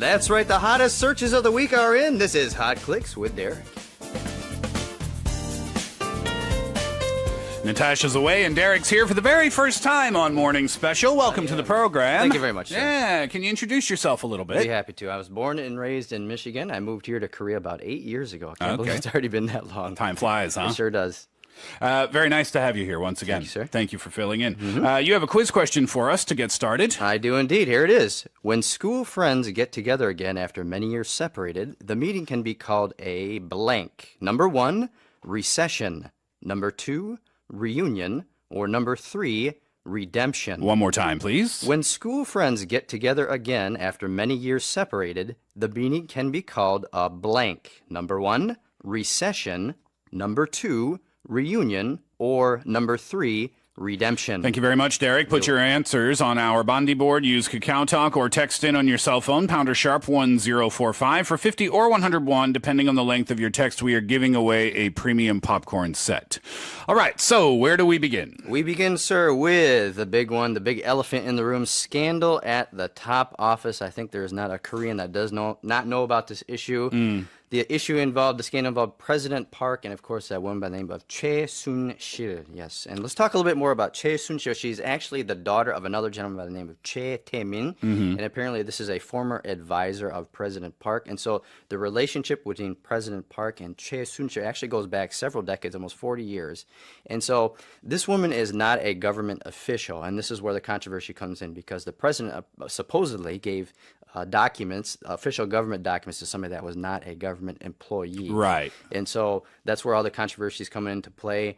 That's right, the hottest searches of the week are in. This is Hot Clicks with Derek. Natasha's away and Derek's here for the very first time on Morning Special. Welcome to the program. Thank you very much, sir. Yeah, can you introduce yourself a little bit? Be happy to. I was born and raised in Michigan. I moved here to Korea about 8 years ago. I can't believe it's already been that long. Time flies, huh? It sure does. Very nice to have you here once again. Thank you, sir. Thank you for filling in. You have a quiz question for us to get started. I do indeed. Here it is. When school friends get together again after many years separated, the meeting can be called a blank. Number 1, recession. Number 2, reunion. Or number 3, redemption. One more time, please. When school friends get together again after many years separated, the meeting can be called a blank. Number 1, recession. Number 2, reunion. Or number 3, redemption. Thank you very much, Derek. Put your answers on our Bondi board. Use Kakao Talk or text in on your cell phone, pounder sharp 1045 for 50 or 101, depending on the length of your text. We are giving away a premium popcorn set. All right, so where do we begin? We begin, sir, with the big one, the big elephant in the room, scandal at the top office. I think there is not a Korean that does not know about this issue. The scandal involved President Park and, of course, that woman by the name of Choi Soon-sil. Yes, and let's talk a little bit more about Choi Soon-sil. She's actually the daughter of another gentleman by the name of Choi Tae-min, and apparently this is a former advisor of President Park. And so the relationship between President Park and Choi Soon-sil actually goes back several decades, almost 40 years. And so this woman is not a government official, and this is where the controversy comes in because the president supposedly gave documents, official government documents, to somebody that was not a government employee. Right. And so that's where all the controversies come into play.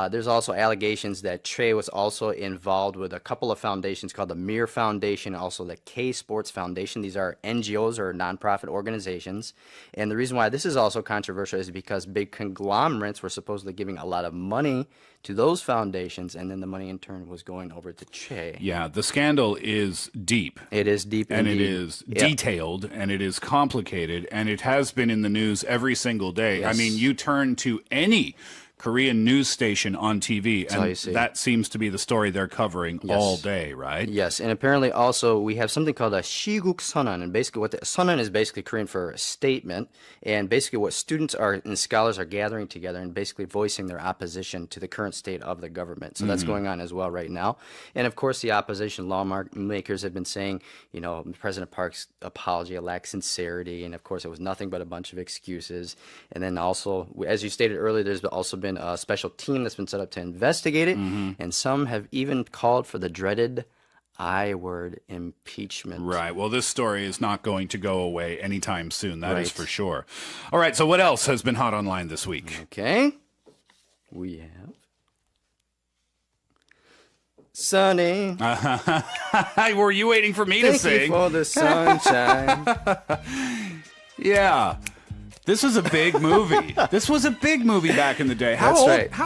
There's also allegations that Choi was also involved with a couple of foundations called the Mir Foundation, also the K Sports Foundation. These are NGOs or nonprofit organizations. And the reason why this is also controversial is because big conglomerates were supposedly giving a lot of money to those foundations, and then the money in turn was going over to Choi. Yeah, the scandal is deep. It is deep and indeed. it is detailed, and it is complicated, and it has been in the news every single day. Yes. I mean, you turn to any Korean news station on TV, and that seems to be the story they're covering all day, right? Yes, and apparently also we have something called a Shegook Sonnen, and basically what the Sonnen is basically Korean for a statement, and basically what students are and scholars are gathering together and basically voicing their opposition to the current state of the government. So that's going on as well right now. And of course the opposition lawmakers have been saying, you know, President Park's apology lacked sincerity, and of course it was nothing but a bunch of excuses. And then also, as you stated earlier, there's also been a special team that's been set up to investigate it, and some have even called for the dreaded I-word impeachment. Right. Well, this story is not going to go away anytime soon. That is for sure. All right. So what else has been hot online this week? Okay. We have Sonny. Were you waiting for me to sing? Thank you for the sunshine. Yeah. This was a big movie. This was a big movie back in the day. How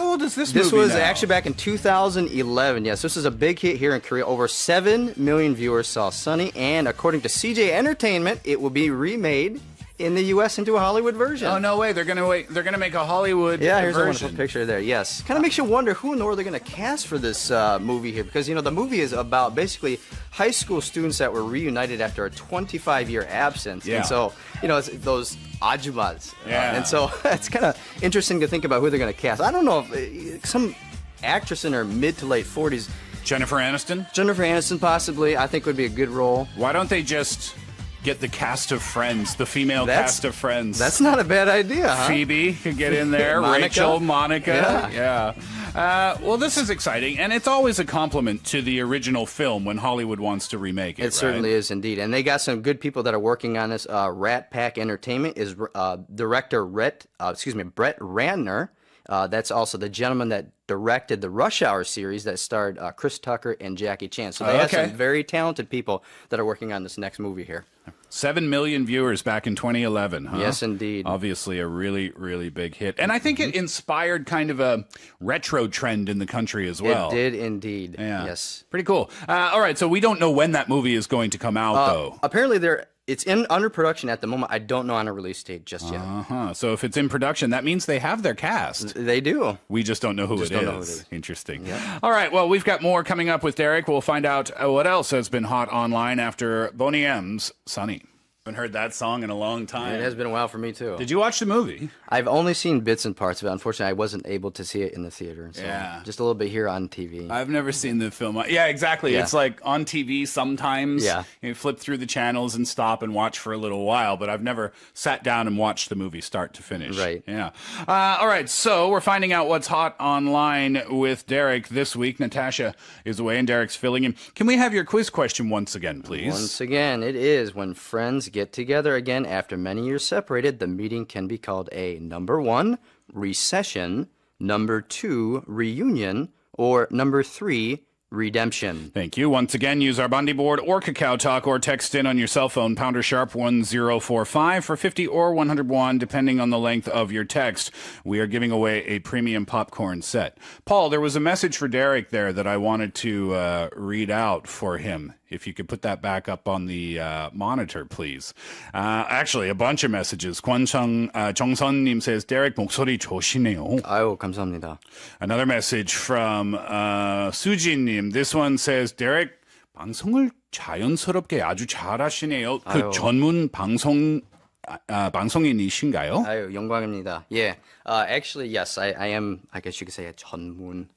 old is this movie This was now? actually back in 2011. Yes, this was a big hit here in Korea. Over 7 million viewers saw Sonny, and according to CJ Entertainment, it will be remade in the U.S. into a Hollywood version. Oh, no way. They're gonna make a Hollywood here's a version. wonderful picture there. Yes. Kind of makes you wonder who in the world they're going to cast for this movie here, because, you know, the movie is about basically high school students that were reunited after a 25-year absence. Yeah. And so, you know, it's those ajumas. Yeah. And so it's kind of interesting to think about who they're going to cast. I don't know if some actress in her mid to late 40s. Jennifer Aniston? Jennifer Aniston, possibly, I think would be a good role. Why don't they just get the cast of Friends, the female cast of Friends? That's not a bad idea, huh? Phoebe could get in there. Rachel, Monica. Yeah. Well, this is exciting, and it's always a compliment to the original film when Hollywood wants to remake it. It certainly is indeed, and they got some good people that are working on this. Rat Pack Entertainment is director Brett Ratner. That's also the gentleman that directed the Rush Hour series that starred Chris Tucker and Jackie Chan. So they have some very talented people that are working on this next movie here. 7 million viewers back in 2011, huh? Yes, indeed. Obviously a really, really big hit. And I think it inspired kind of a retro trend in the country as well. It did indeed, yeah. Yes. Pretty cool. All right, so we don't know when that movie is going to come out, though. Apparently it's under production at the moment. I don't know on a release date just yet. So if it's in production, that means they have their cast. They do. We just don't know who it Know who it is. is. Interesting. Yeah. All right, well, we've got more coming up with Derek. We'll find out what else has been hot online after Boney M's Sonny. Haven't heard that song in a long time. It has been a while for me too. Did you watch the movie? I've only seen bits and parts of it. Unfortunately, I wasn't able to see it in the theater. So Yeah. just a little bit here on TV. I've never seen the film. Yeah, exactly. Yeah. It's like on TV sometimes. Yeah. You flip through the channels and stop and watch for a little while, but I've never sat down and watched the movie start to finish. Right. Yeah. All right. So we're finding out what's hot online with Derek this week. Natasha is away and Derek's filling in. Can we have your quiz question once again, please? Once again, it is when friends get together again after many years separated, the meeting can be called a number 1, recession, number 2, reunion, or number 3, redemption. Thank you. Once again, use our Bondi board or Kakao Talk or text in on your cell phone, pounder sharp 1045 for 50 or 101, depending on the length of your text. We are giving away a premium popcorn set. Paul, there was a message for Derek there that I wanted to read out for him. If you could put that back up on the monitor, please. Actually, a bunch of messages. 정선님 says, Derek 목소리 좋으시네요. 아유, 감사합니다. Another message from 수진님. This one says, Derek 방송을 자연스럽게 아주 잘하시네요. 그 아유. 전문 방송인이신가요? 아유, 영광입니다. Yeah. Actually, yes, I am, I guess you could say, a 전문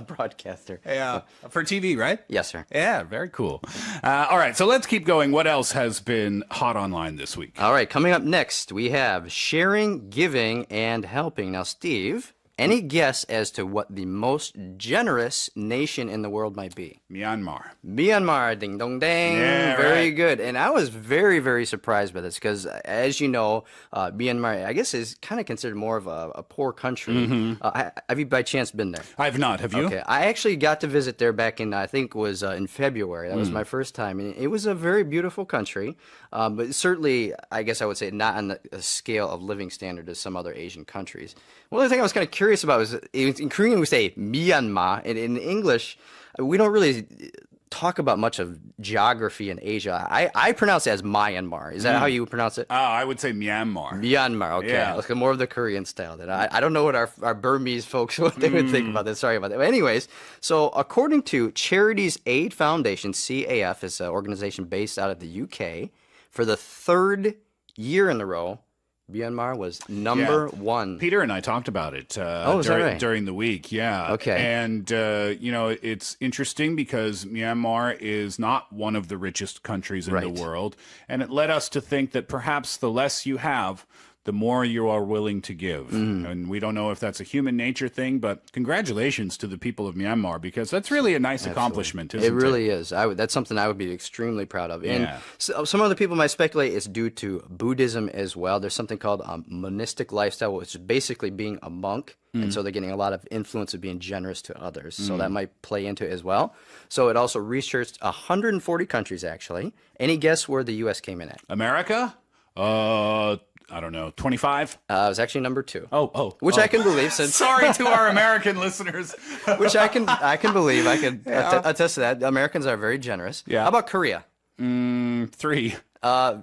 broadcaster. Yeah, for TV, right? Yes, sir. Yeah, very cool. All right, so let's keep going. What else has been hot online this week? All right, coming up next, we have sharing, giving, and helping. Now, Steve, any guess as to what the most generous nation in the world might be? Myanmar. Myanmar, ding dong ding. Yeah, very right. good. And I was very, very surprised by this because, as you know, Myanmar, I guess, is kind of considered more of a poor country. Have you by chance been there? I've not. Have you? Okay, I actually got to visit there back in, I think, was in February. That was my first time, and it was a very beautiful country, but certainly, I guess I would say, not on the scale of living standard as some other Asian countries. One other thing I was kind of curious about was, in Korean we say Myanmar, and in English, we don't really talk about much of geography in Asia. I pronounce it as Myanmar. Is that how you pronounce it? I would say Myanmar. Myanmar, okay. Yeah. Let's go more of the Korean style then. I don't know what our Burmese folks, what they would think about this. Sorry about that. But anyways, so according to Charities Aid Foundation, CAF is an organization based out of the UK, for the 3rd year in a row, Myanmar was number 1. Peter and I talked about it is that right? during the week. Yeah. Okay. And, it's interesting because Myanmar is not one of the richest countries in Right. the world. And it led us to think that perhaps the less you have, the more you are willing to give. And we don't know if that's a human nature thing, but congratulations to the people of Myanmar because that's really a nice accomplishment, isn't it? It really is. That's something I would be extremely proud of. And Yeah. some other people might speculate it's due to Buddhism as well. There's something called a monistic lifestyle, which is basically being a monk. And so they're getting a lot of influence of being generous to others. So that might play into it as well. So it also researched 140 countries, actually. Any guess where the U.S. came in at? America? I don't know, 25? It was actually number 2. Which I can believe, since Sorry to our American listeners. which I can believe. I can attest to that. Americans are very generous. Yeah. How about Korea? 3.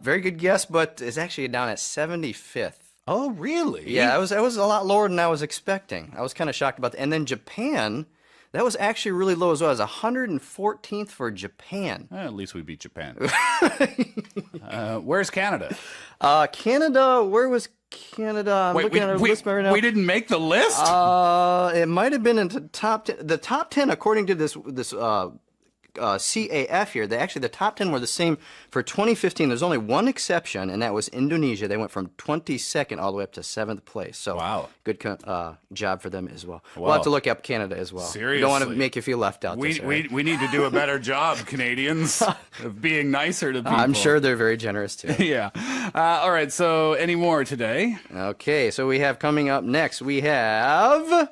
Very good guess, but it's actually down at 75th. Oh, really? Yeah, it was a lot lower than I was expecting. I was kind of shocked about that. And then Japan, that was actually really low as well. It was 114th for Japan. At least we beat Japan. Where's Canada? Canada, where was Canada? I'm looking at our list right now. We didn't make the list? It might have been in the top 10. The top 10, according to this CAF here, the top 10 were the same for 2015. There's only one exception, and that was Indonesia. They went from 22nd all the way up to 7th place. So Wow. good job for them as well. We'll have to look up Canada as well. Seriously. Don't want to make you feel left out. We need to do a better job, Canadians, of being nicer to people. I'm sure they're very generous too. Yeah. All right, so any more today? Okay, so we have coming up next, we have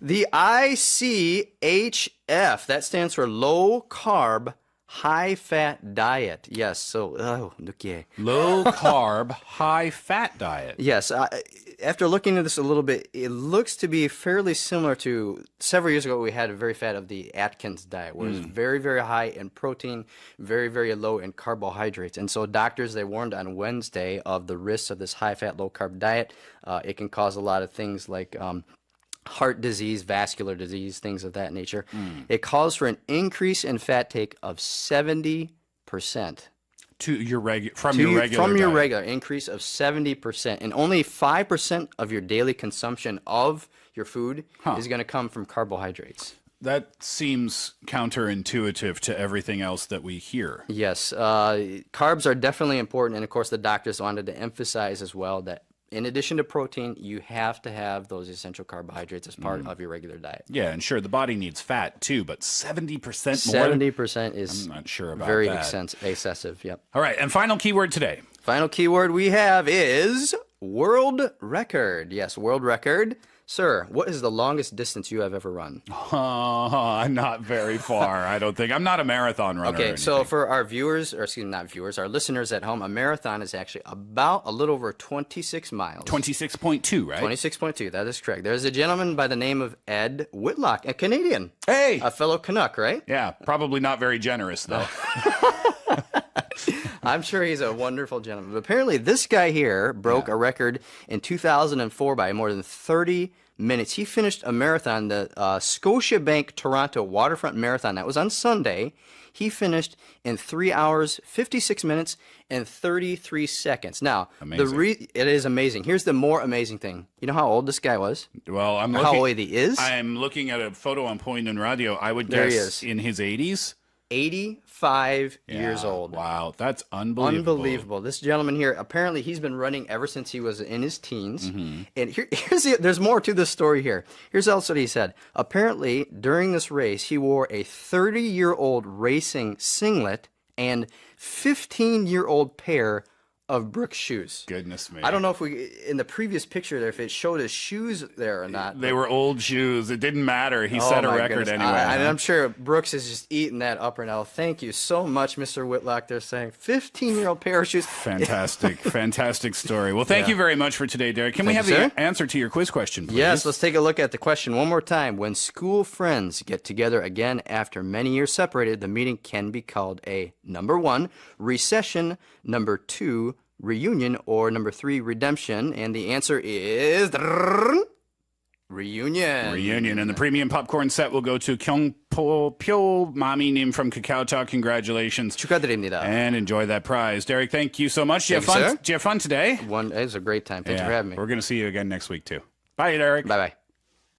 the ICHF. That stands for low carb, high fat diet. Yes, so, Low carb, high fat diet. Yes, after looking at this a little bit, it looks to be fairly similar to several years ago. We had a very fat of the Atkins diet, where it's very, very high in protein, very, very low in carbohydrates. And so doctors, they warned on Wednesday of the risks of this high fat, low carb diet. It can cause a lot of things like heart disease, vascular disease, things of that nature. It calls for an increase in fat take of 70%. To your from your regular diet. increase of 70%, and only 5% of your daily consumption of your food is going to come from carbohydrates. That seems counterintuitive to everything else that we hear. Yes, carbs are definitely important, and of course the doctors wanted to emphasize as well that in addition to protein, you have to have those essential carbohydrates as part of your regular diet. Yeah, and sure, the body needs fat too, but 70% more? 70% is I'm not sure about very that. excessive, yep. All right, and final keyword today. Final keyword we have is world record. Yes, world record. Sir, what is the longest distance you have ever run? Not very far, I don't think. I'm not a marathon runner. Okay, so for our viewers, or excuse me, not viewers, our listeners at home, a marathon is actually about a little over 26 miles. 26.2, right? 26.2, that is correct. There's a gentleman by the name of Ed Whitlock, a Canadian. Hey! A fellow Canuck, right? Yeah, probably not very generous, though. I'm sure he's a wonderful gentleman. But apparently, this guy here broke a record in 2004 by more than 30 minutes. He finished a marathon, the Scotiabank Toronto Waterfront Marathon. That was on Sunday. He finished in 3 hours, 56 minutes, and 33 seconds. Now, it is amazing. Here's the more amazing thing. You know how old this guy was? Well, how old he is? I'm looking at a photo on Point and Radio. I would guess in his 80s. 85 years old. Wow, that's unbelievable. Unbelievable. This gentleman here, apparently he's been running ever since he was in his teens. And there's more to this story here. Here's also what he said. Apparently, during this race, he wore a 30-year-old racing singlet and 15-year-old pair of Brooks shoes. Goodness me. I don't know if in the previous picture there, if it showed his shoes there or not. They were old shoes. It didn't matter. He set a record anyway. I'm sure Brooks is just eating that up right now. Thank you so much, Mr. Whitlock. They're saying 15-year-old pair of shoes. Fantastic. Fantastic story. Well, thank you very much for today, Derek. Can we have the answer to your quiz question, please? Yes, let's take a look at the question one more time. When school friends get together again after many years separated, the meeting can be called a number 1, recession, number 2, reunion, or number 3, redemption. And the answer is reunion. Reunion. And the premium popcorn set will go to Kyungpo Pyo Mami Nim from Kakao Talk. Congratulations. 축하드립니다. And enjoy that prize. Derek, thank you so much. Did you have fun? Did you have fun today? It was a great time. Thanks for having me. We're going to see you again next week, too. Bye, Derek. Bye-bye.